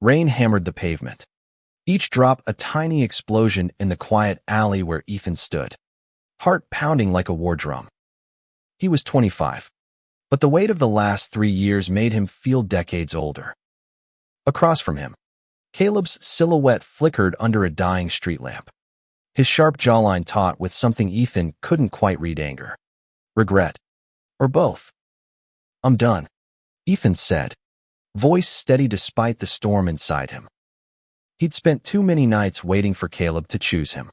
Rain hammered the pavement, each drop a tiny explosion in the quiet alley where Ethan stood, heart pounding like a war drum. He was 25, but the weight of the last 3 years made him feel decades older. Across from him, Caleb's silhouette flickered under a dying street lamp, his sharp jawline taut with something Ethan couldn't quite read: anger, regret, or both. "I'm done," Ethan said, voice steady despite the storm inside him. He'd spent too many nights waiting for Caleb to choose him,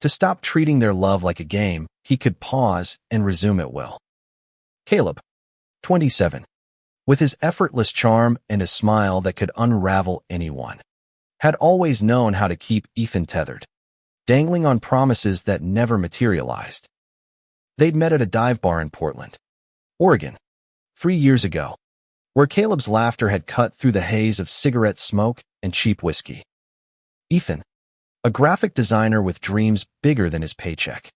to stop treating their love like a game he could pause and resume at will. Caleb, 27, with his effortless charm and a smile that could unravel anyone, had always known how to keep Ethan tethered, dangling on promises that never materialized. They'd met at a dive bar in Portland, Oregon, 3 years ago, where Caleb's laughter had cut through the haze of cigarette smoke and cheap whiskey. Ethan, a graphic designer with dreams bigger than his paycheck,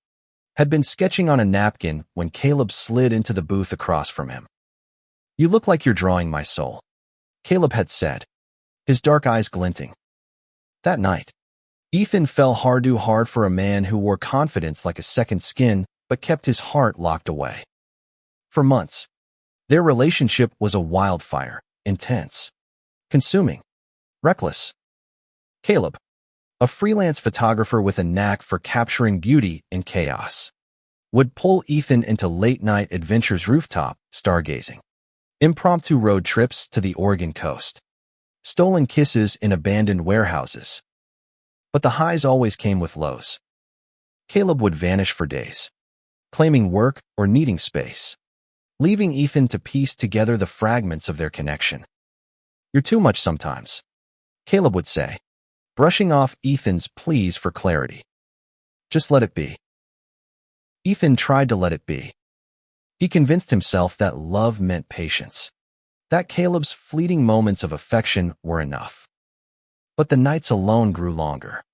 had been sketching on a napkin when Caleb slid into the booth across from him. "You look like you're drawing my soul," Caleb had said, his dark eyes glinting. That night, Ethan fell hard for a man who wore confidence like a second skin but kept his heart locked away. For months, their relationship was a wildfire, intense, consuming, reckless. Caleb, a freelance photographer with a knack for capturing beauty in chaos, would pull Ethan into late-night adventures, rooftop stargazing, impromptu road trips to the Oregon coast, stolen kisses in abandoned warehouses. But the highs always came with lows. Caleb would vanish for days, claiming work or needing space, leaving Ethan to piece together the fragments of their connection. "You're too much sometimes," Caleb would say, brushing off Ethan's pleas for clarity. "Just let it be." Ethan tried to let it be. He convinced himself that love meant patience, that Caleb's fleeting moments of affection were enough. But the nights alone grew longer,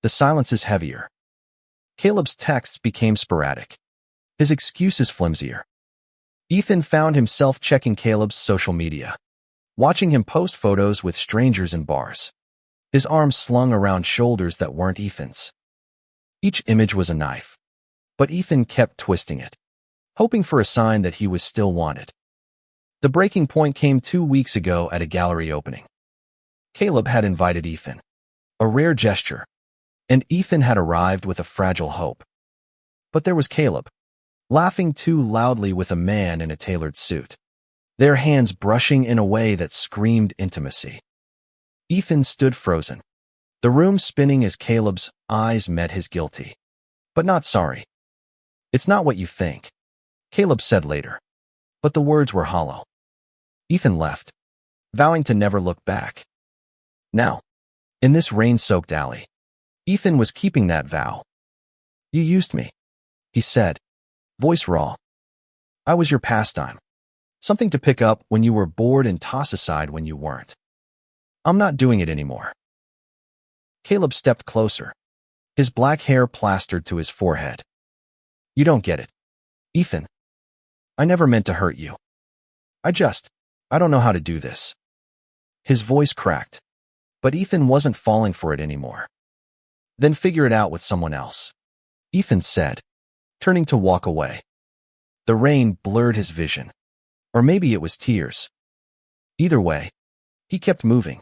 the silences heavier. Caleb's texts became sporadic, his excuses flimsier. Ethan found himself checking Caleb's social media, watching him post photos with strangers in bars, his arms slung around shoulders that weren't Ethan's. Each image was a knife, but Ethan kept twisting it, hoping for a sign that he was still wanted. The breaking point came 2 weeks ago at a gallery opening. Caleb had invited Ethan, a rare gesture, and Ethan had arrived with a fragile hope. But there was Caleb, laughing too loudly with a man in a tailored suit, their hands brushing in a way that screamed intimacy. Ethan stood frozen, the room spinning as Caleb's eyes met his, guilty, but not sorry. "It's not what you think," Caleb said later, but the words were hollow. Ethan left, vowing to never look back. Now, in this rain-soaked alley, Ethan was keeping that vow. "You used me," he said, voice raw. "I was your pastime, something to pick up when you were bored and toss aside when you weren't. I'm not doing it anymore." Caleb stepped closer, his black hair plastered to his forehead. "You don't get it, Ethan. I never meant to hurt you. I don't know how to do this." His voice cracked, but Ethan wasn't falling for it anymore. "Then figure it out with someone else," Ethan said, turning to walk away. The rain blurred his vision, or maybe it was tears. Either way, he kept moving,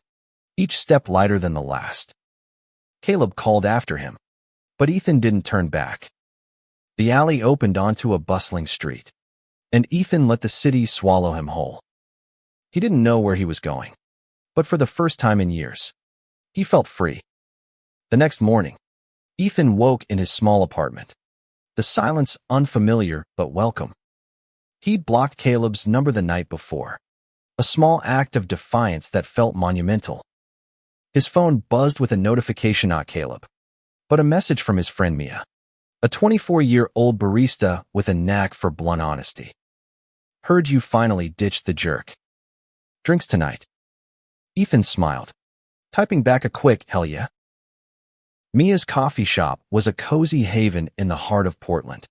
each step lighter than the last. Caleb called after him, but Ethan didn't turn back. The alley opened onto a bustling street, and Ethan let the city swallow him whole. He didn't know where he was going, but for the first time in years, he felt free. The next morning, Ethan woke in his small apartment, the silence unfamiliar but welcome. He'd blocked Caleb's number the night before, a small act of defiance that felt monumental. His phone buzzed with a notification, not Caleb, but a message from his friend Mia, a 24-year-old barista with a knack for blunt honesty. "Heard you finally ditched the jerk. Drinks tonight." Ethan smiled, typing back a quick, "Hell yeah." Mia's coffee shop was a cozy haven in the heart of Portland,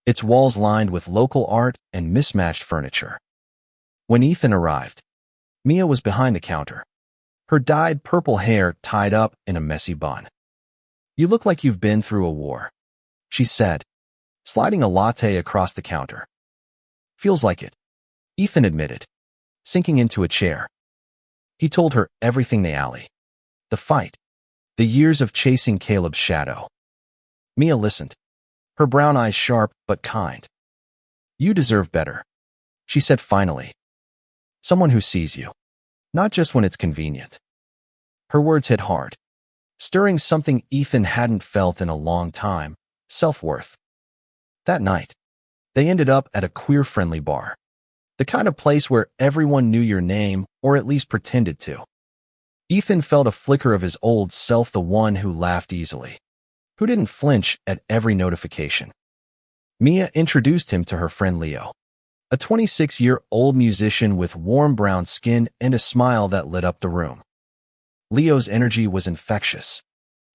its walls lined with local art and mismatched furniture. When Ethan arrived, Mia was behind the counter, her dyed purple hair tied up in a messy bun. "You look like you've been through a war," she said, sliding a latte across the counter. "Feels like it," Ethan admitted, sinking into a chair. He told her everything the alley, the fight, the years of chasing Caleb's shadow. Mia listened, her brown eyes sharp but kind. "You deserve better," she said finally. "Someone who sees you, not just when it's convenient." Her words hit hard, stirring something Ethan hadn't felt in a long time: self-worth. That night, they ended up at a queer-friendly bar, the kind of place where everyone knew your name, or at least pretended to. Ethan felt a flicker of his old self, the one who laughed easily, who didn't flinch at every notification. Mia introduced him to her friend Leo, a 26-year-old musician with warm brown skin and a smile that lit up the room. Leo's energy was infectious,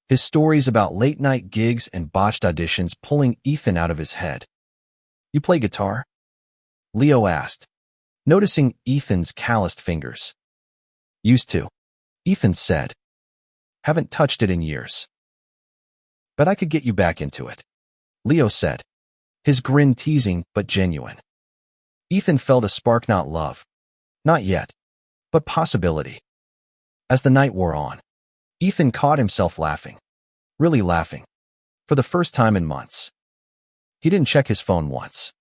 his stories about late-night gigs and botched auditions pulling Ethan out of his head. "You play guitar?" Leo asked, noticing Ethan's calloused fingers. "Used to," Ethan said. "Haven't touched it in years. But I could get you back into it," Leo said, his grin teasing but genuine. Ethan felt a spark, not love, not yet, but possibility. As the night wore on, Ethan caught himself laughing, really laughing, for the first time in months. He didn't check his phone once.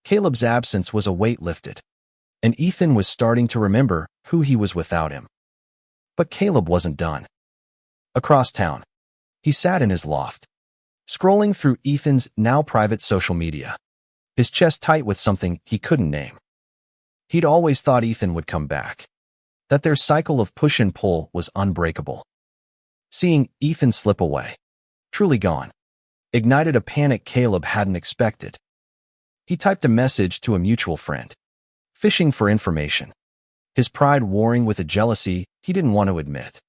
Caleb's absence was a weight lifted, and Ethan was starting to remember who he was without him. But Caleb wasn't done. Across town, he sat in his loft, scrolling through Ethan's now private social media, his chest tight with something he couldn't name. He'd always thought Ethan would come back, that their cycle of push and pull was unbreakable. Seeing Ethan slip away, truly gone, ignited a panic Caleb hadn't expected. He typed a message to a mutual friend, fishing for information, his pride warring with a jealousy he didn't want to admit.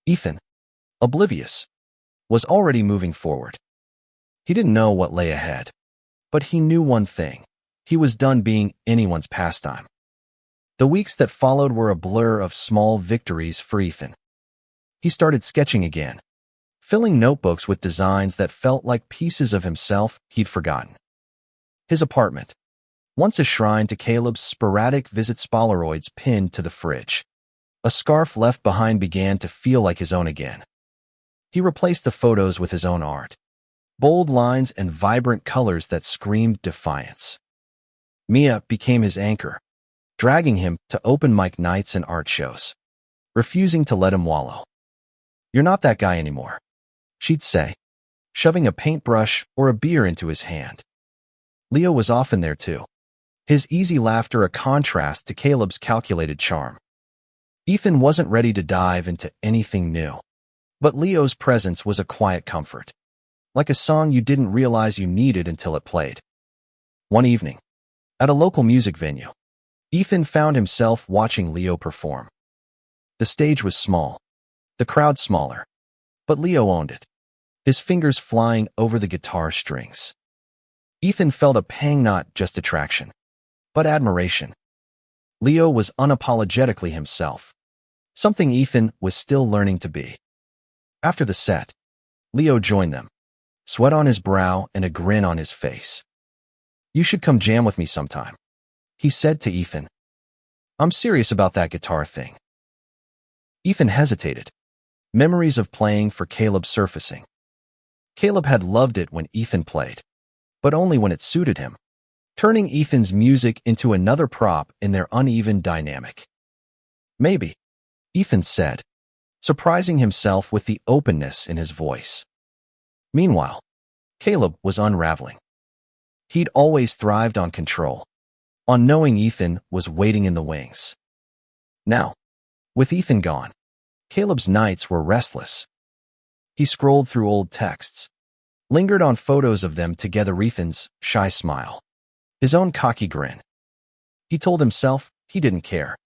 Ethan, oblivious, was already moving forward. He didn't know what lay ahead, but he knew one thing: he was done being anyone's pastime. The weeks that followed were a blur of small victories for Ethan. He started sketching again, filling notebooks with designs that felt like pieces of himself he'd forgotten. His apartment, once a shrine to Caleb's sporadic visits, Polaroids pinned to the fridge. A scarf left behind began to feel like his own again. He replaced the photos with his own art, bold lines and vibrant colors that screamed defiance. Mia became his anchor, dragging him to open mic nights and art shows, refusing to let him wallow. "You're not that guy anymore," she'd say, shoving a paintbrush or a beer into his hand. Leo was often there too, his easy laughter a contrast to Caleb's calculated charm. Ethan wasn't ready to dive into anything new, but Leo's presence was a quiet comfort, like a song you didn't realize you needed until it played. One evening, at a local music venue, Ethan found himself watching Leo perform. The stage was small, the crowd smaller, but Leo owned it, his fingers flying over the guitar strings. Ethan felt a pang, not just attraction, but admiration. Leo was unapologetically himself, something Ethan was still learning to be. After the set, Leo joined them, sweat on his brow and a grin on his face. "You should come jam with me sometime," he said to Ethan. "I'm serious about that guitar thing." Ethan hesitated, memories of playing for Caleb surfacing. Caleb had loved it when Ethan played, but only when it suited him, turning Ethan's music into another prop in their uneven dynamic. "Maybe," Ethan said, surprising himself with the openness in his voice. Meanwhile, Caleb was unraveling. He'd always thrived on control, on knowing Ethan was waiting in the wings. Now, with Ethan gone, Caleb's nights were restless. He scrolled through old texts, lingered on photos of them together, Ethan's shy smile, his own cocky grin. He told himself he didn't care,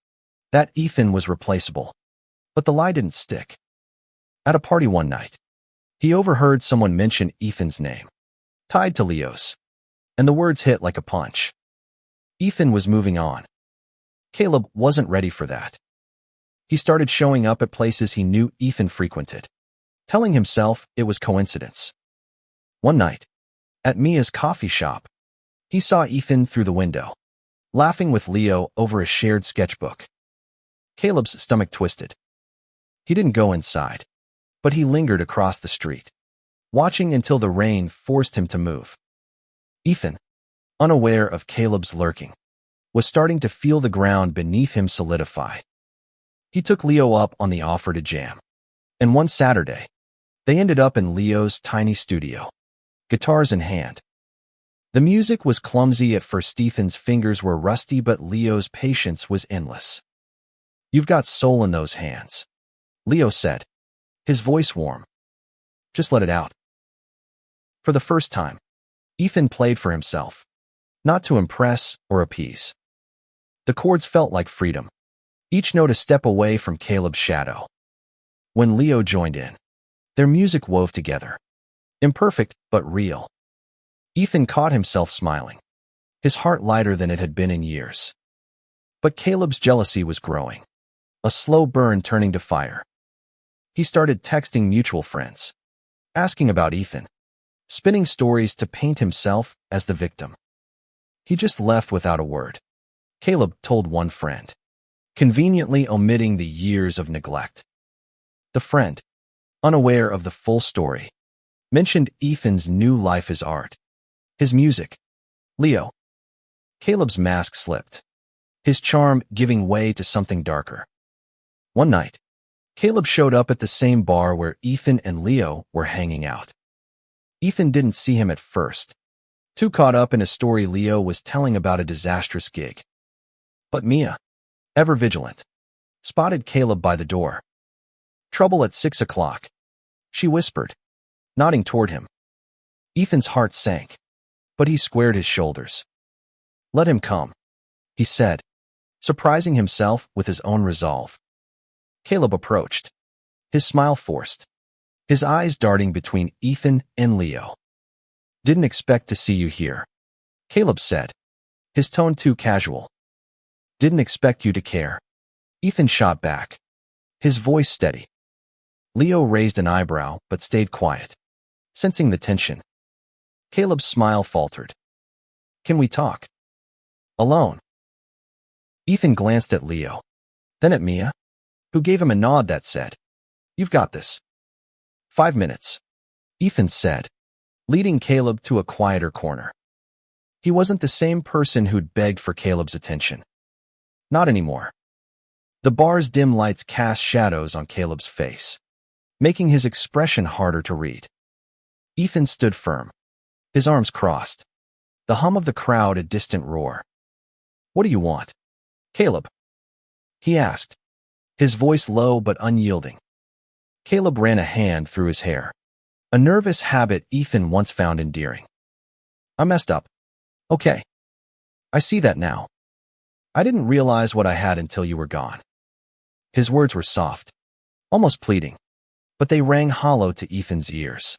that Ethan was replaceable, but the lie didn't stick. At a party one night, he overheard someone mention Ethan's name, tied to Leo's, and the words hit like a punch. Ethan was moving on. Caleb wasn't ready for that. He started showing up at places he knew Ethan frequented, telling himself it was coincidence. One night, at Mia's coffee shop, he saw Ethan through the window, laughing with Leo over a shared sketchbook. Caleb's stomach twisted. He didn't go inside, but he lingered across the street, watching until the rain forced him to move. Ethan, unaware of Caleb's lurking, was starting to feel the ground beneath him solidify. He took Leo up on the offer to jam, and one Saturday, they ended up in Leo's tiny studio, guitars in hand. The music was clumsy at first. Ethan's fingers were rusty, but Leo's patience was endless. "You've got soul in those hands," Leo said, his voice warm. "Just let it out." For the first time, Ethan played for himself, not to impress or appease. The chords felt like freedom, each note a step away from Caleb's shadow. When Leo joined in, their music wove together, imperfect but real. Ethan caught himself smiling, his heart lighter than it had been in years. But Caleb's jealousy was growing, a slow burn turning to fire. He started texting mutual friends, asking about Ethan, spinning stories to paint himself as the victim. "He just left without a word," Caleb told one friend, conveniently omitting the years of neglect. The friend, unaware of the full story, mentioned Ethan's new life as art, his music. Leo. Caleb's mask slipped, his charm giving way to something darker. One night, Caleb showed up at the same bar where Ethan and Leo were hanging out. Ethan didn't see him at first, too caught up in a story Leo was telling about a disastrous gig. But Mia, ever vigilant, spotted Caleb by the door. "Trouble at 6 o'clock," she whispered, nodding toward him. Ethan's heart sank, but he squared his shoulders. "Let him come," he said, surprising himself with his own resolve. Caleb approached, his smile forced, his eyes darting between Ethan and Leo. "Didn't expect to see you here," Caleb said, his tone too casual. "Didn't expect you to care," Ethan shot back, his voice steady. Leo raised an eyebrow but stayed quiet, sensing the tension. Caleb's smile faltered. "Can we talk? Alone?" Ethan glanced at Leo, then at Mia, who gave him a nod that said, "You've got this." 5 minutes, Ethan said, leading Caleb to a quieter corner. He wasn't the same person who'd begged for Caleb's attention. Not anymore. The bar's dim lights cast shadows on Caleb's face, making his expression harder to read. Ethan stood firm, his arms crossed, the hum of the crowd a distant roar. "What do you want, Caleb?" he asked, his voice low but unyielding. Caleb ran a hand through his hair, a nervous habit Ethan once found endearing. "I messed up. Okay. I see that now. I didn't realize what I had until you were gone." His words were soft, almost pleading, but they rang hollow to Ethan's ears.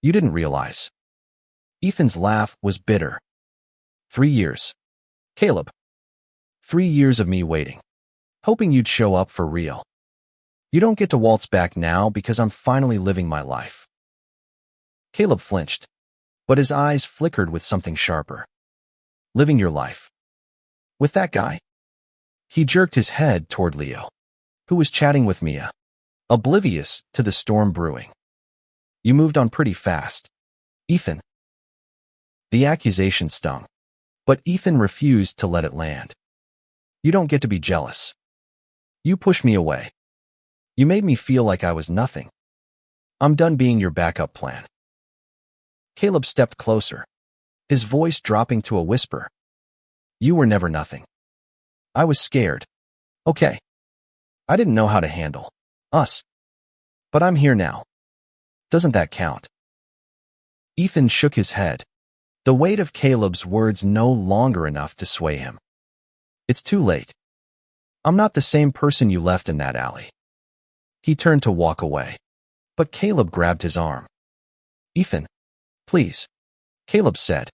"You didn't realize." Ethan's laugh was bitter. 3 years. Caleb. 3 years of me waiting, hoping you'd show up for real. You don't get to waltz back now because I'm finally living my life. Caleb flinched, but his eyes flickered with something sharper. "Living your life? With that guy?" He jerked his head toward Leo, who was chatting with Mia, oblivious to the storm brewing. "You moved on pretty fast, Ethan." The accusation stung, but Ethan refused to let it land. "You don't get to be jealous. You pushed me away. You made me feel like I was nothing. I'm done being your backup plan." Caleb stepped closer, his voice dropping to a whisper. "You were never nothing. I was scared. Okay. I didn't know how to handle us. But I'm here now. Doesn't that count?" Ethan shook his head, the weight of Caleb's words no longer enough to sway him. "It's too late. I'm not the same person you left in that alley." He turned to walk away, but Caleb grabbed his arm. "Ethan, please," Caleb said,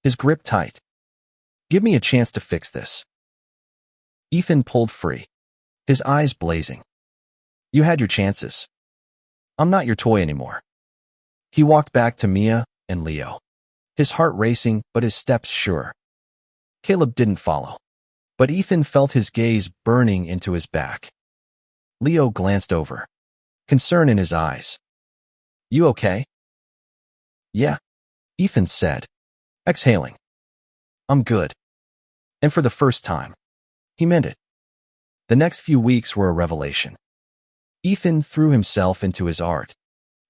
his grip tight. "Give me a chance to fix this." Ethan pulled free, his eyes blazing. You had your chances. I'm not your toy anymore. He walked back to Mia and Leo, his heart racing but his steps sure. Caleb didn't follow, but Ethan felt his gaze burning into his back. Leo glanced over, concern in his eyes. You okay? Yeah, Ethan said, exhaling. I'm good. And for the first time, he meant it. The next few weeks were a revelation. Ethan threw himself into his art,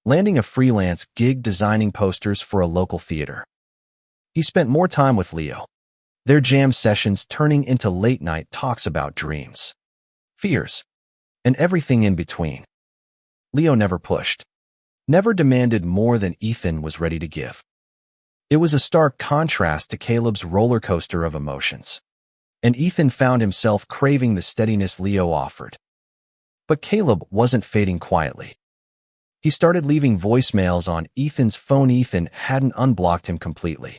landing a freelance gig designing posters for a local theater. He spent more time with Leo, their jam sessions turning into late-night talks about dreams, fears, and everything in between. Leo never pushed, never demanded more than Ethan was ready to give. It was a stark contrast to Caleb's roller coaster of emotions, and Ethan found himself craving the steadiness Leo offered. But Caleb wasn't fading quietly. He started leaving voicemails on Ethan's phone. Ethan hadn't unblocked him completely,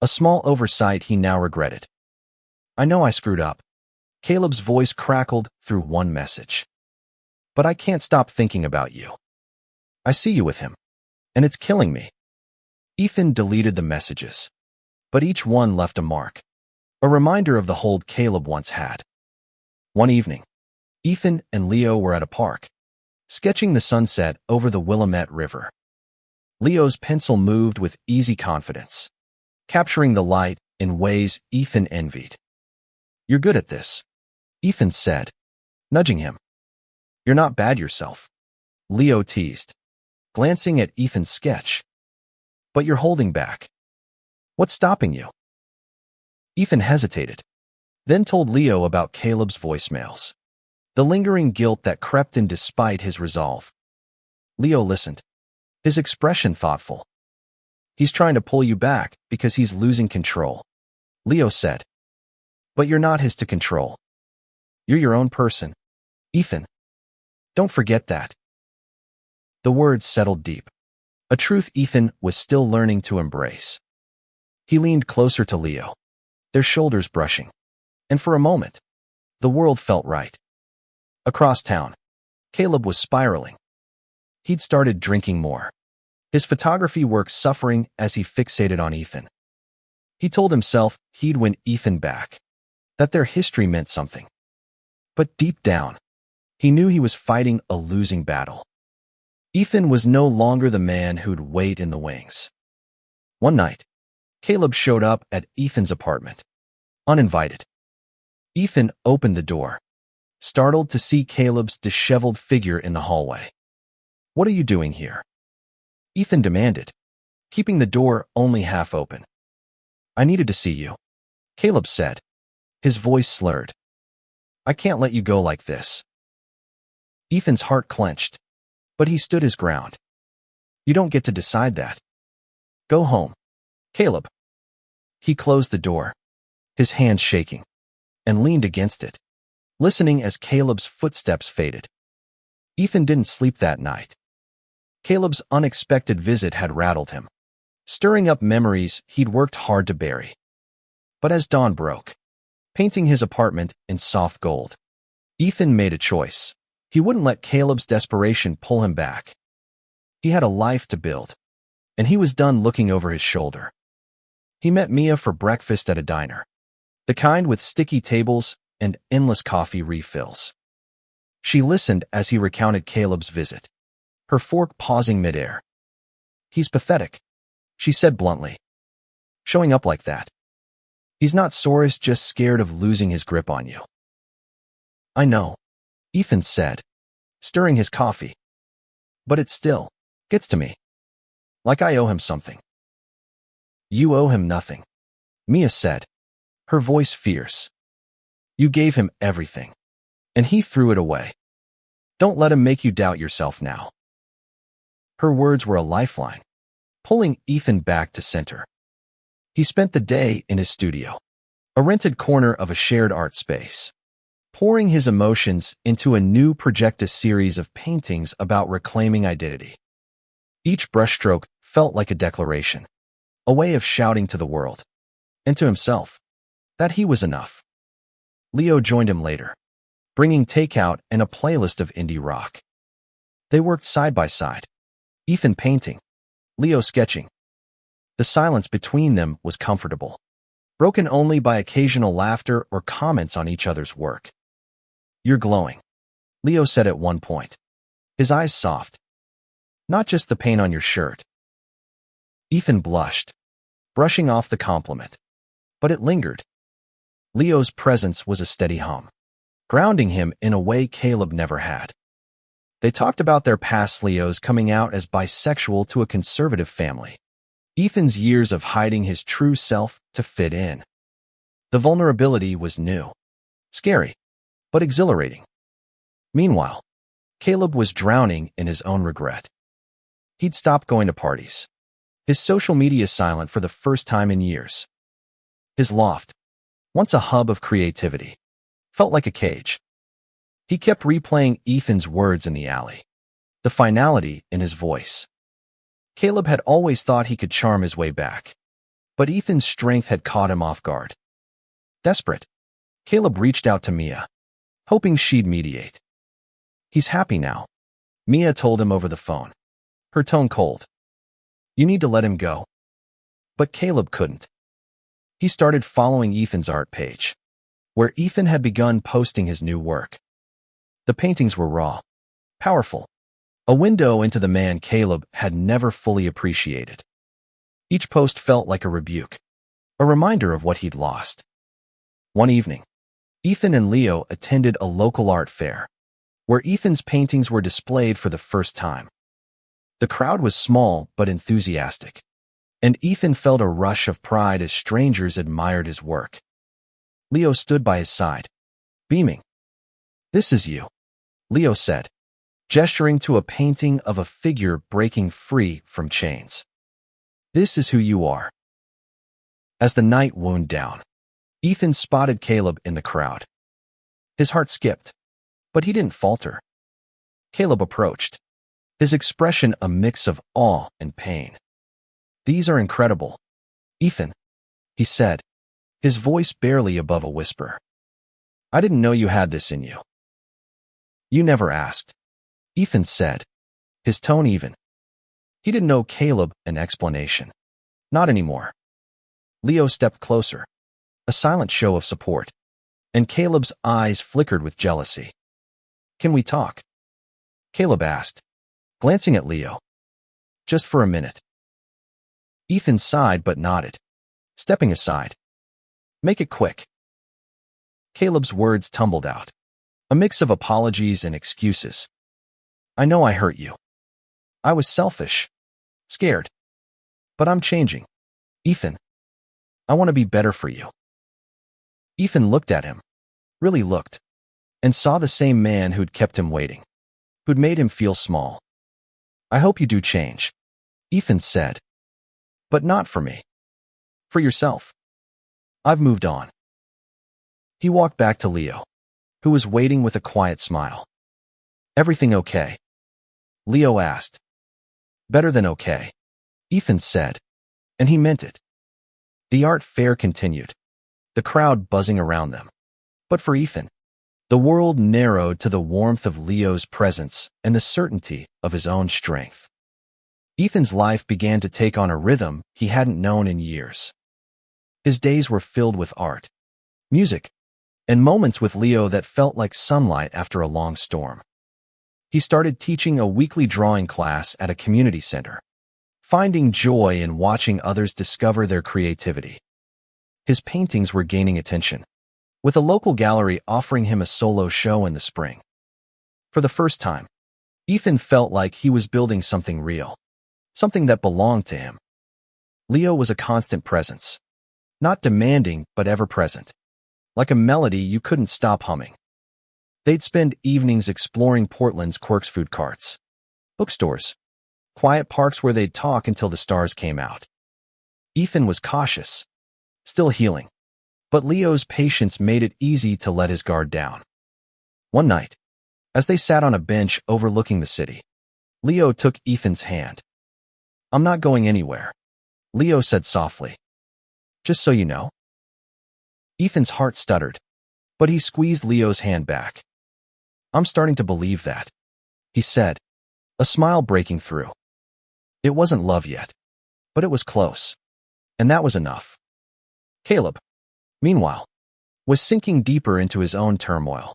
a small oversight he now regretted. I know I screwed up. Caleb's voice crackled through one message. But I can't stop thinking about you. I see you with him, and it's killing me. Ethan deleted the messages, but each one left a mark, a reminder of the hold Caleb once had. One evening, Ethan and Leo were at a park, sketching the sunset over the Willamette River. Leo's pencil moved with easy confidence, capturing the light in ways Ethan envied. You're good at this, Ethan said, nudging him. You're not bad yourself, Leo teased, glancing at Ethan's sketch. But you're holding back. What's stopping you? Ethan hesitated, then told Leo about Caleb's voicemails, the lingering guilt that crept in despite his resolve. Leo listened, his expression thoughtful. He's trying to pull you back because he's losing control, Leo said. But you're not his to control. You're your own person, Ethan. Don't forget that. The words settled deep, a truth Ethan was still learning to embrace. He leaned closer to Leo, their shoulders brushing, and for a moment, the world felt right. Across town, Caleb was spiraling. He'd started drinking more, his photography work suffering as he fixated on Ethan. He told himself he'd win Ethan back, that their history meant something. But deep down, he knew he was fighting a losing battle. Ethan was no longer the man who'd wait in the wings. One night, Caleb showed up at Ethan's apartment, uninvited. Ethan opened the door, startled to see Caleb's disheveled figure in the hallway. What are you doing here? Ethan demanded, keeping the door only half open. I needed to see you, Caleb said, his voice slurred. I can't let you go like this. Ethan's heart clenched, but he stood his ground. You don't get to decide that. Go home, Caleb. He closed the door, his hands shaking, and leaned against it, listening as Caleb's footsteps faded. Ethan didn't sleep that night. Caleb's unexpected visit had rattled him, stirring up memories he'd worked hard to bury. But as dawn broke, painting his apartment in soft gold, Ethan made a choice. He wouldn't let Caleb's desperation pull him back. He had a life to build, and he was done looking over his shoulder. He met Mia for breakfast at a diner, the kind with sticky tables and endless coffee refills. She listened as he recounted Caleb's visit, her fork pausing midair. He's pathetic, she said bluntly. Showing up like that. He's not sore, just scared of losing his grip on you. I know, Ethan said, stirring his coffee. But it still gets to me. Like I owe him something. You owe him nothing, Mia said, her voice fierce. You gave him everything, and he threw it away. Don't let him make you doubt yourself now. Her words were a lifeline, pulling Ethan back to center. He spent the day in his studio, a rented corner of a shared art space, pouring his emotions into a new projected series of paintings about reclaiming identity. Each brushstroke felt like a declaration, a way of shouting to the world, and to himself, that he was enough. Leo joined him later, bringing takeout and a playlist of indie rock. They worked side by side, Ethan painting, Leo sketching. The silence between them was comfortable, broken only by occasional laughter or comments on each other's work. "You're glowing," Leo said at one point, his eyes soft. "Not just the paint on your shirt." Ethan blushed, brushing off the compliment, but it lingered. Leo's presence was a steady hum, grounding him in a way Caleb never had. They talked about their past, Leo's coming out as bisexual to a conservative family, Ethan's years of hiding his true self to fit in. The vulnerability was new, scary, but exhilarating. Meanwhile, Caleb was drowning in his own regret. He'd stopped going to parties, his social media silent for the first time in years. His loft, once a hub of creativity, felt like a cage. He kept replaying Ethan's words in the alley, the finality in his voice. Caleb had always thought he could charm his way back, but Ethan's strength had caught him off guard. Desperate, Caleb reached out to Mia, hoping she'd mediate. "He's happy now," Mia told him over the phone, her tone cold. "You need to let him go." But Caleb couldn't. He started following Ethan's art page, where Ethan had begun posting his new work. The paintings were raw, powerful, a window into the man Caleb had never fully appreciated. Each post felt like a rebuke, a reminder of what he'd lost. One evening, Ethan and Leo attended a local art fair, where Ethan's paintings were displayed for the first time. The crowd was small but enthusiastic, and Ethan felt a rush of pride as strangers admired his work. Leo stood by his side, beaming. "This is you," Leo said, gesturing to a painting of a figure breaking free from chains. "This is who you are." As the night wound down, Ethan spotted Caleb in the crowd. His heart skipped, but he didn't falter. Caleb approached, his expression a mix of awe and pain. "These are incredible, Ethan," he said, his voice barely above a whisper. "I didn't know you had this in you." "You never asked," Ethan said, his tone even. He didn't owe Caleb an explanation. Not anymore. Leo stepped closer, a silent show of support, and Caleb's eyes flickered with jealousy. "Can we talk?" Caleb asked, glancing at Leo. "Just for a minute." Ethan sighed but nodded, stepping aside. "Make it quick." Caleb's words tumbled out, a mix of apologies and excuses. "I know I hurt you. I was selfish, scared. But I'm changing, Ethan. I want to be better for you." Ethan looked at him, really looked, and saw the same man who'd kept him waiting, who'd made him feel small. "I hope you do change," Ethan said. "But not for me. For yourself. I've moved on." He walked back to Leo, who was waiting with a quiet smile. "Everything okay?" Leo asked. "Better than okay," Ethan said, and he meant it. The art fair continued, the crowd buzzing around them. But for Ethan, the world narrowed to the warmth of Leo's presence and the certainty of his own strength. Ethan's life began to take on a rhythm he hadn't known in years. His days were filled with art, music, and moments with Leo that felt like sunlight after a long storm. He started teaching a weekly drawing class at a community center, finding joy in watching others discover their creativity. His paintings were gaining attention, with a local gallery offering him a solo show in the spring. For the first time, Ethan felt like he was building something real, something that belonged to him. Leo was a constant presence, not demanding but ever present, like a melody you couldn't stop humming. They'd spend evenings exploring Portland's Quirks food carts, bookstores, quiet parks where they'd talk until the stars came out. Ethan was cautious, still healing, but Leo's patience made it easy to let his guard down. One night, as they sat on a bench overlooking the city, Leo took Ethan's hand. "I'm not going anywhere," Leo said softly. "Just so you know." Ethan's heart stuttered, but he squeezed Leo's hand back, I'm starting to believe that, he said, a smile breaking through. It wasn't love yet, but it was close, and that was enough. Caleb, meanwhile, was sinking deeper into his own turmoil.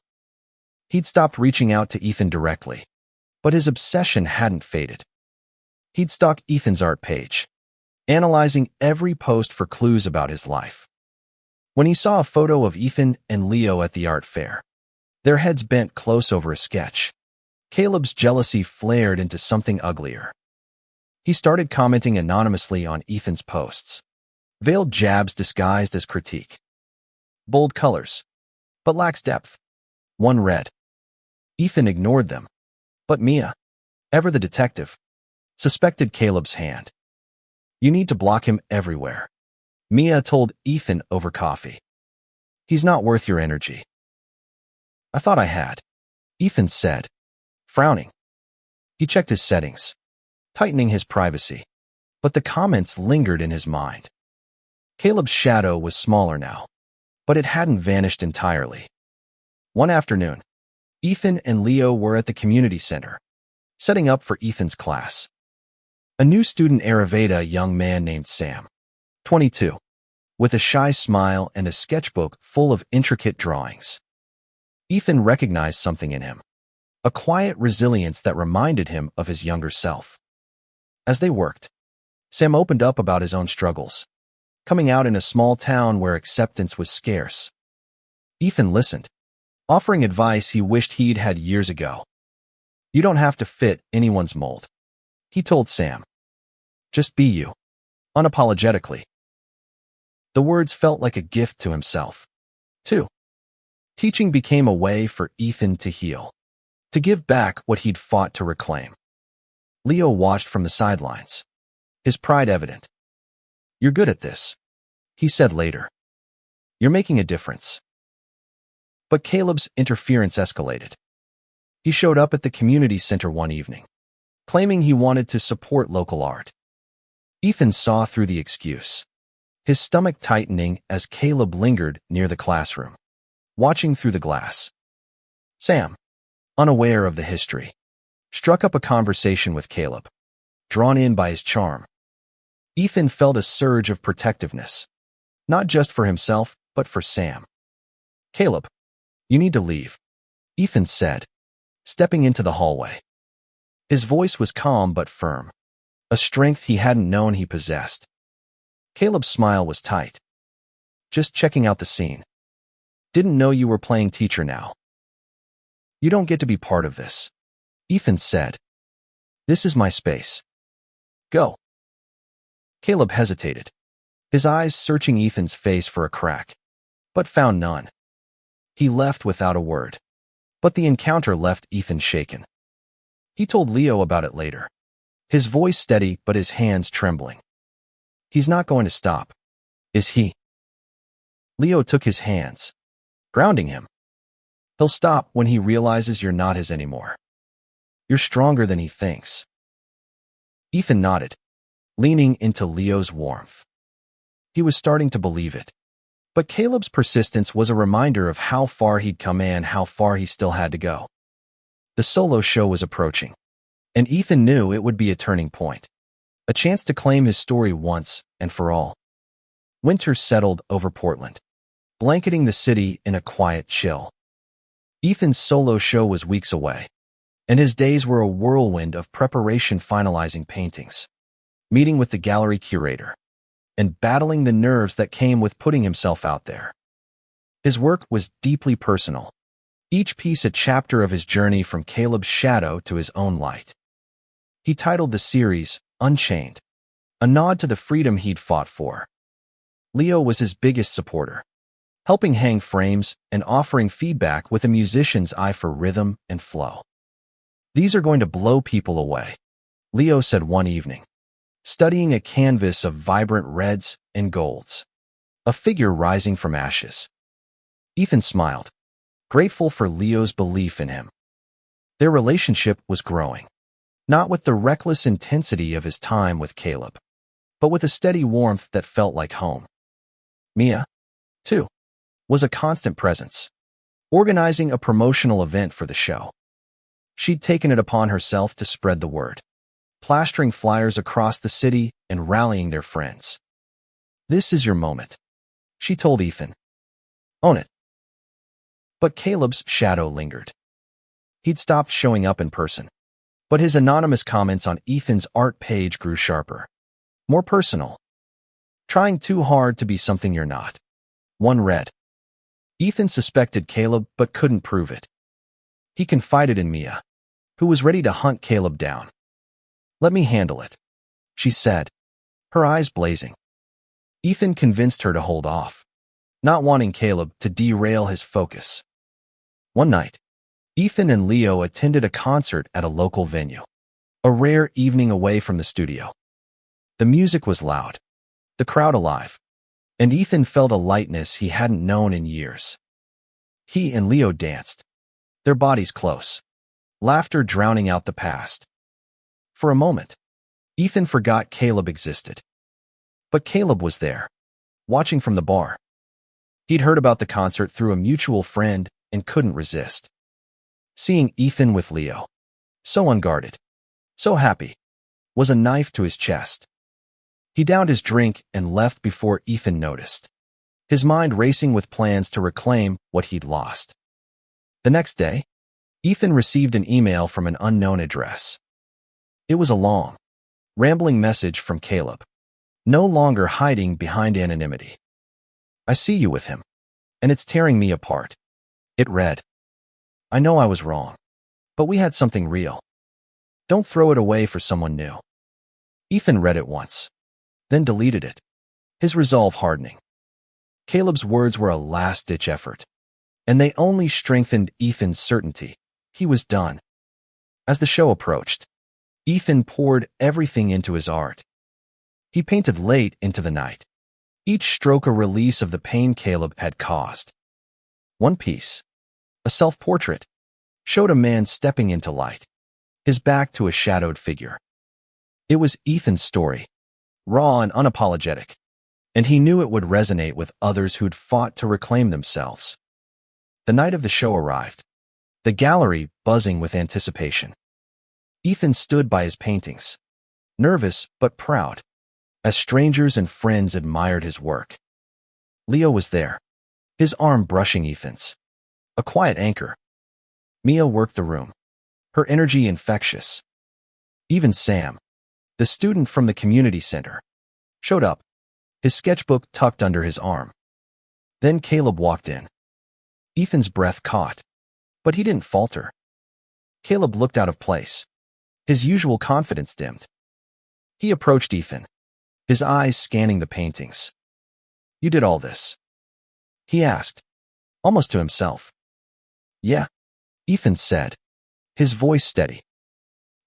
He'd stopped reaching out to Ethan directly, but his obsession hadn't faded. He'd stalked Ethan's art page, analyzing every post for clues about his life. When he saw a photo of Ethan and Leo at the art fair, their heads bent close over a sketch, Caleb's jealousy flared into something uglier. He started commenting anonymously on Ethan's posts, veiled jabs disguised as critique. Bold colors, but lacks depth. One read. Ethan ignored them, but Mia, ever the detective, suspected Caleb's hand. You need to block him everywhere, Mia told Ethan over coffee. He's not worth your energy. I thought I had, Ethan said, frowning. He checked his settings, tightening his privacy, but the comments lingered in his mind. Caleb's shadow was smaller now, but it hadn't vanished entirely. One afternoon, Ethan and Leo were at the community center, setting up for Ethan's class. A new student arrived, a young man named Sam, 22, with a shy smile and a sketchbook full of intricate drawings. Ethan recognized something in him, a quiet resilience that reminded him of his younger self. As they worked, Sam opened up about his own struggles, coming out in a small town where acceptance was scarce. Ethan listened, offering advice he wished he'd had years ago. You don't have to fit anyone's mold, he told Sam. Just be you, unapologetically. The words felt like a gift to himself, too. Teaching became a way for Ethan to heal, to give back what he'd fought to reclaim. Leo watched from the sidelines, his pride evident. You're good at this, he said later. You're making a difference. But Caleb's interference escalated. He showed up at the community center one evening, claiming he wanted to support local art. Ethan saw through the excuse, his stomach tightening as Caleb lingered near the classroom, watching through the glass. Sam, unaware of the history, struck up a conversation with Caleb, drawn in by his charm. Ethan felt a surge of protectiveness, not just for himself, but for Sam. Caleb, you need to leave, Ethan said, stepping into the hallway. His voice was calm but firm, a strength he hadn't known he possessed. Caleb's smile was tight. Just checking out the scene. Didn't know you were playing teacher now. You don't get to be part of this, Ethan said. This is my space. Go. Caleb hesitated, his eyes searching Ethan's face for a crack, but found none. He left without a word, but the encounter left Ethan shaken. He told Leo about it later, his voice steady but his hands trembling. He's not going to stop, is he? Leo took his hands, grounding him. He'll stop when he realizes you're not his anymore. You're stronger than he thinks. Ethan nodded, leaning into Leo's warmth. He was starting to believe it. But Caleb's persistence was a reminder of how far he'd come and how far he still had to go. The solo show was approaching, and Ethan knew it would be a turning point, a chance to claim his story once and for all. Winter settled over Portland, blanketing the city in a quiet chill. Ethan's solo show was weeks away, and his days were a whirlwind of preparation, finalizing paintings, meeting with the gallery curator, and battling the nerves that came with putting himself out there. His work was deeply personal, each piece a chapter of his journey from Caleb's shadow to his own light. He titled the series Unchained, a nod to the freedom he'd fought for. Leo was his biggest supporter, helping hang frames and offering feedback with a musician's eye for rhythm and flow. These are going to blow people away, Leo said one evening, studying a canvas of vibrant reds and golds, a figure rising from ashes. Ethan smiled, grateful for Leo's belief in him. Their relationship was growing, not with the reckless intensity of his time with Caleb, but with a steady warmth that felt like home. Mia, too, was a constant presence, organizing a promotional event for the show. She'd taken it upon herself to spread the word, plastering flyers across the city and rallying their friends. "This is your moment," she told Ethan. "Own it." But Caleb's shadow lingered. He'd stopped showing up in person, but his anonymous comments on Ethan's art page grew sharper, more personal. "Trying too hard to be something you're not." One read. Ethan suspected Caleb but couldn't prove it. He confided in Mia, who was ready to hunt Caleb down. "Let me handle it," she said, her eyes blazing. Ethan convinced her to hold off, not wanting Caleb to derail his focus. One night, Ethan and Leo attended a concert at a local venue, a rare evening away from the studio. The music was loud, the crowd alive, and Ethan felt a lightness he hadn't known in years. He and Leo danced, their bodies close, laughter drowning out the past. For a moment, Ethan forgot Caleb existed. But Caleb was there, watching from the bar. He'd heard about the concert through a mutual friend and couldn't resist. Seeing Ethan with Leo, so unguarded, so happy, was a knife to his chest. He downed his drink and left before Ethan noticed, his mind racing with plans to reclaim what he'd lost. The next day, Ethan received an email from an unknown address. It was a long, rambling message from Caleb, no longer hiding behind anonymity. "I see you with him, and it's tearing me apart." It read. "I know I was wrong, but we had something real. Don't throw it away for someone new." Ethan read it once, then deleted it, his resolve hardening. Caleb's words were a last-ditch effort, and they only strengthened Ethan's certainty. He was done. As the show approached, Ethan poured everything into his art. He painted late into the night, each stroke a release of the pain Caleb had caused. One piece, a self-portrait, showed a man stepping into light, his back to a shadowed figure. It was Ethan's story, raw and unapologetic, and he knew it would resonate with others who'd fought to reclaim themselves. The night of the show arrived, the gallery buzzing with anticipation. Ethan stood by his paintings, nervous but proud, as strangers and friends admired his work. Leo was there, his arm brushing Ethan's, a quiet anchor. Mia worked the room, her energy infectious. Even Sam, the student from the community center, showed up, his sketchbook tucked under his arm. Then Caleb walked in. Ethan's breath caught, but he didn't falter. Caleb looked out of place, his usual confidence dimmed. He approached Ethan, his eyes scanning the paintings. "You did all this?" he asked, almost to himself. "Yeah," Ethan said, his voice steady.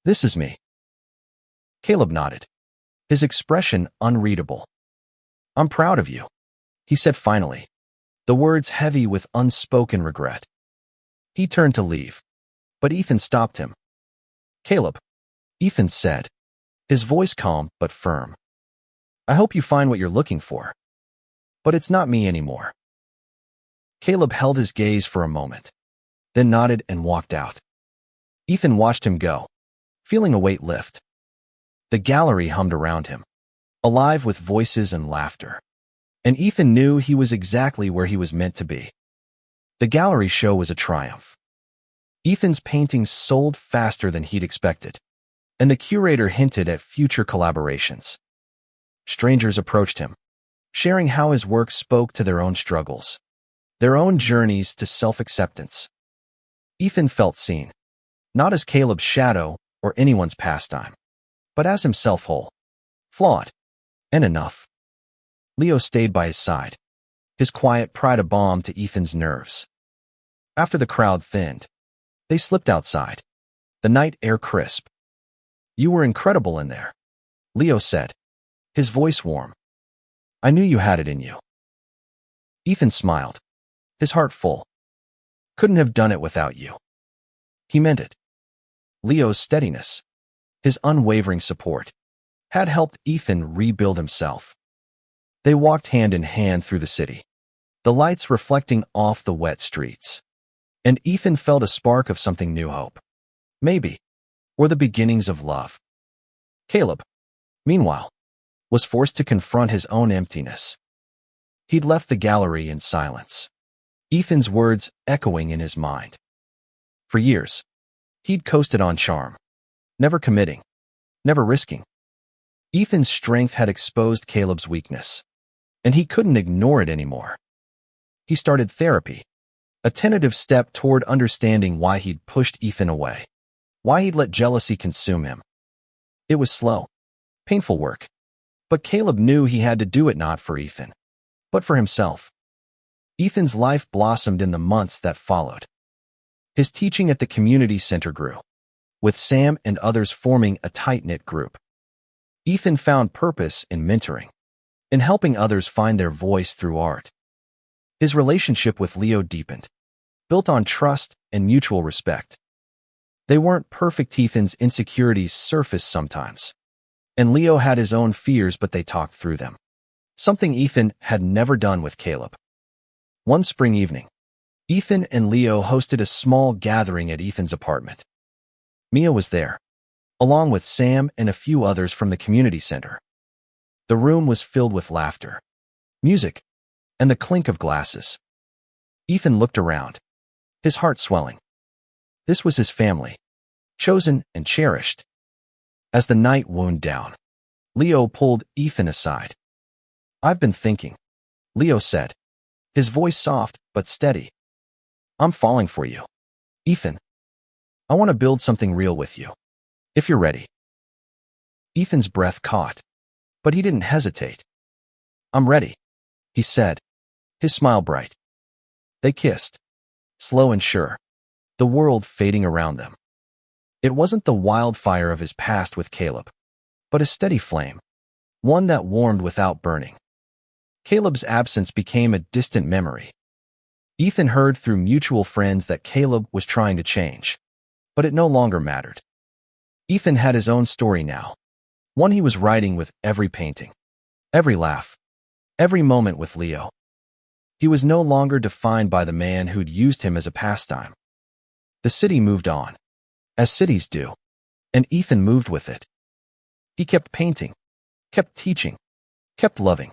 "This is me." Caleb nodded, his expression unreadable. "I'm proud of you," he said finally, the words heavy with unspoken regret. He turned to leave, but Ethan stopped him. "Caleb," Ethan said, his voice calm but firm. "I hope you find what you're looking for. But it's not me anymore." Caleb held his gaze for a moment, then nodded and walked out. Ethan watched him go, feeling a weight lift. The gallery hummed around him, alive with voices and laughter. And Ethan knew he was exactly where he was meant to be. The gallery show was a triumph. Ethan's paintings sold faster than he'd expected, and the curator hinted at future collaborations. Strangers approached him, sharing how his work spoke to their own struggles, their own journeys to self-acceptance. Ethan felt seen, not as Caleb's shadow or anyone's pastime, but as himself whole, flawed, and enough. Leo stayed by his side, his quiet pride a balm to Ethan's nerves. After the crowd thinned, they slipped outside, the night air crisp. "You were incredible in there," Leo said, his voice warm. "I knew you had it in you." Ethan smiled, his heart full. "Couldn't have done it without you." He meant it. Leo's steadiness, his unwavering support, had helped Ethan rebuild himself. They walked hand in hand through the city, the lights reflecting off the wet streets. And Ethan felt a spark of something new, hope. Maybe. Or the beginnings of love. Caleb, meanwhile, was forced to confront his own emptiness. He'd left the gallery in silence, Ethan's words echoing in his mind. For years, he'd coasted on charm, never committing, never risking. Ethan's strength had exposed Caleb's weakness, and he couldn't ignore it anymore. He started therapy, a tentative step toward understanding why he'd pushed Ethan away, why he'd let jealousy consume him. It was slow, painful work, but Caleb knew he had to do it not for Ethan, but for himself. Ethan's life blossomed in the months that followed. His teaching at the community center grew, with Sam and others forming a tight-knit group. Ethan found purpose in mentoring, in helping others find their voice through art. His relationship with Leo deepened, built on trust and mutual respect. They weren't perfect. Ethan's insecurities surfaced sometimes, and Leo had his own fears, but they talked through them, something Ethan had never done with Caleb. One spring evening, Ethan and Leo hosted a small gathering at Ethan's apartment. Mia was there, along with Sam and a few others from the community center. The room was filled with laughter, music, and the clink of glasses. Ethan looked around, his heart swelling. This was his family, chosen and cherished. As the night wound down, Leo pulled Ethan aside. "I've been thinking," Leo said, his voice soft but steady. "I'm falling for you, Ethan. I want to build something real with you, if you're ready." Ethan's breath caught, but he didn't hesitate. "I'm ready," he said, his smile bright. They kissed, slow and sure, the world fading around them. It wasn't the wildfire of his past with Caleb, but a steady flame, one that warmed without burning. Caleb's absence became a distant memory. Ethan heard through mutual friends that Caleb was trying to change, but it no longer mattered. Ethan had his own story now, one he was writing with every painting, every laugh, every moment with Leo. He was no longer defined by the man who'd used him as a pastime. The city moved on, as cities do, and Ethan moved with it. He kept painting, kept teaching, kept loving.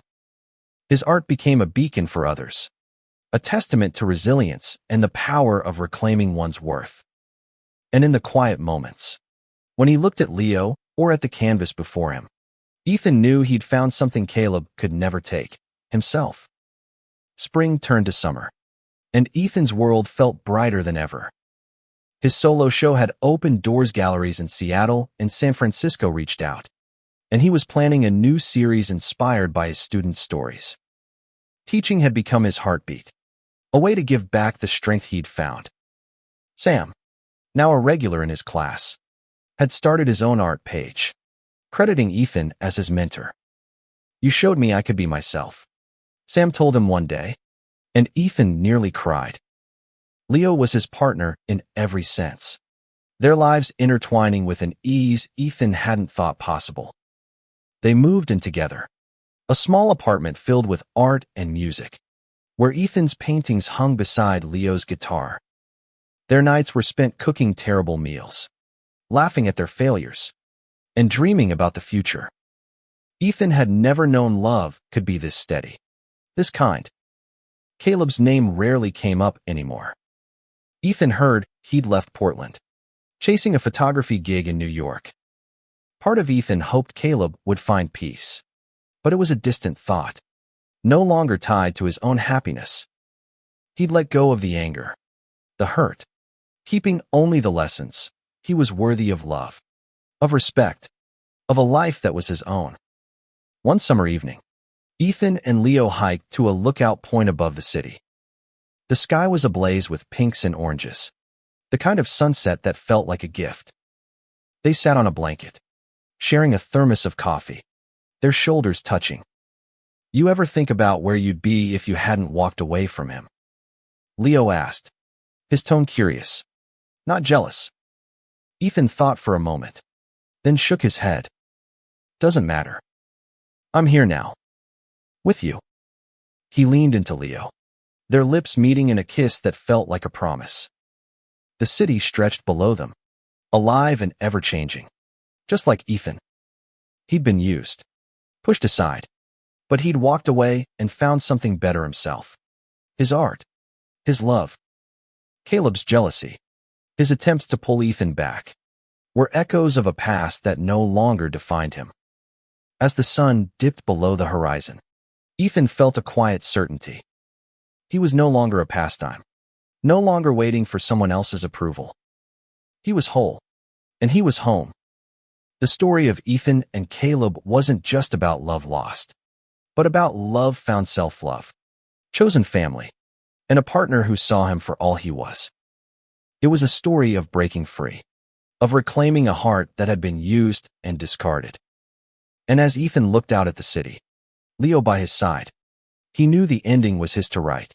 His art became a beacon for others, a testament to resilience and the power of reclaiming one's worth. And in the quiet moments, when he looked at Leo or at the canvas before him, Ethan knew he'd found something Caleb could never take, himself. Spring turned to summer, and Ethan's world felt brighter than ever. His solo show had opened doors. Galleries in Seattle and San Francisco reached out, and he was planning a new series inspired by his students' stories. Teaching had become his heartbeat, a way to give back the strength he'd found. Sam, now a regular in his class, had started his own art page, crediting Ethan as his mentor. "You showed me I could be myself," Sam told him one day, and Ethan nearly cried. Leo was his partner in every sense, their lives intertwining with an ease Ethan hadn't thought possible. They moved in together, a small apartment filled with art and music, where Ethan's paintings hung beside Leo's guitar. Their nights were spent cooking terrible meals, laughing at their failures, and dreaming about the future. Ethan had never known love could be this steady, this kind. Caleb's name rarely came up anymore. Ethan heard he'd left Portland, chasing a photography gig in New York. Part of Ethan hoped Caleb would find peace, but it was a distant thought, no longer tied to his own happiness. He'd let go of the anger, the hurt, keeping only the lessons. He was worthy of love, of respect, of a life that was his own. One summer evening, Ethan and Leo hiked to a lookout point above the city. The sky was ablaze with pinks and oranges, the kind of sunset that felt like a gift. They sat on a blanket, sharing a thermos of coffee, their shoulders touching. "You ever think about where you'd be if you hadn't walked away from him?" Leo asked, his tone curious, not jealous. Ethan thought for a moment, then shook his head. "Doesn't matter. I'm here now. With you." He leaned into Leo, their lips meeting in a kiss that felt like a promise. The city stretched below them, alive and ever-changing. Just like Ethan. He'd been used, pushed aside, but he'd walked away and found something better himself. His art, his love, Caleb's jealousy, his attempts to pull Ethan back, were echoes of a past that no longer defined him. As the sun dipped below the horizon, Ethan felt a quiet certainty. He was no longer a pastime, no longer waiting for someone else's approval. He was whole, and he was home. The story of Ethan and Caleb wasn't just about love lost, but about love found, self-love, chosen family, and a partner who saw him for all he was. It was a story of breaking free, of reclaiming a heart that had been used and discarded. And as Ethan looked out at the city, Leo by his side, he knew the ending was his to write.